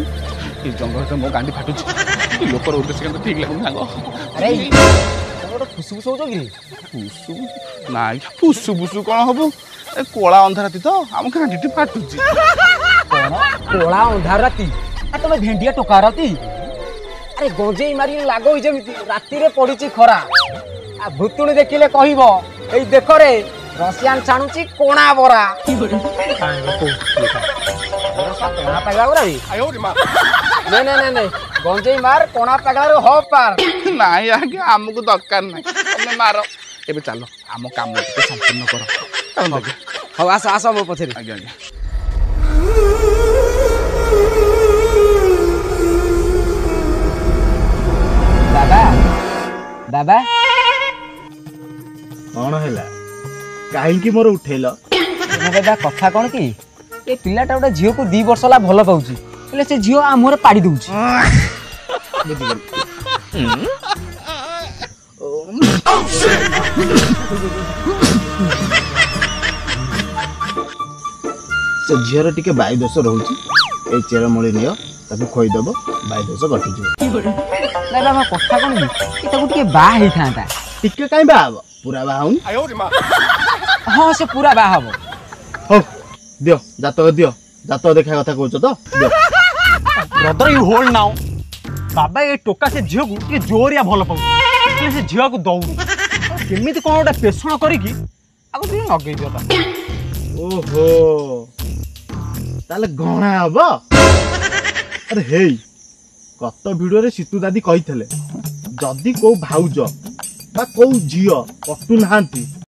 ये जंगल तो मो गांडी फाटुची लोकर उद्देश्य केन ठीक लागु नागो अरे तोर फुसफुस होजो कि फुसु ना फुसु फुसु कोन हबो ए कोला अंधार राती तो हम गांडी फाटुची कोला अंधार राती आ तमे भेंडिया टोका राती अरे गंजेई मारी लागो जेमिति राती रे पडिची खरा आ भूतुणी देखिले कहिबो एई देखो रे रसियान छाणुची कोणा बरा कोणा पाइबा गुरा रे आयो रे मां नहीं नहीं नहीं गंजेई मार कोणा पागला रे हो पार नाही आगे हमको दरकार नाही तमे मारो एबे चलो हम काम के संपूर्ण करो हो आस आस मो पछरे आगे आगे बाबा बाबा कौन है कहीं मोर उठेल बाबा कथा कौन कि ए पिलाटा गोटे झील को 2 वर्ष ला भल पाउची हेले से झील आमरे पाड़ी दउची से झीर टिके बायु दोष रोचे ए चेरमूली नियो ताकू खोईदेव बायु दोष कटिज ना बाबा कथा कौन कि ताकू टिके बा हेई थांता टिके काई बाहब पूरा बाहुन आयो रे मां हां से पूरा बा हबो हो दियो जातक देखा कथा कहछ तो दियो ब्रदर यू होल्ड नाउ बाबा ये टोका से झियो को ये जोरिया भल पाउ से झियो को दउ केमिति कोन ओटा पेषण करी की आगु ती नगई दियो ता ओहो ताले गणा हब अरे हेई गत वीडियो रे सीतू दादी कहिथले जदी को भाउज बा को झियो कटु नांती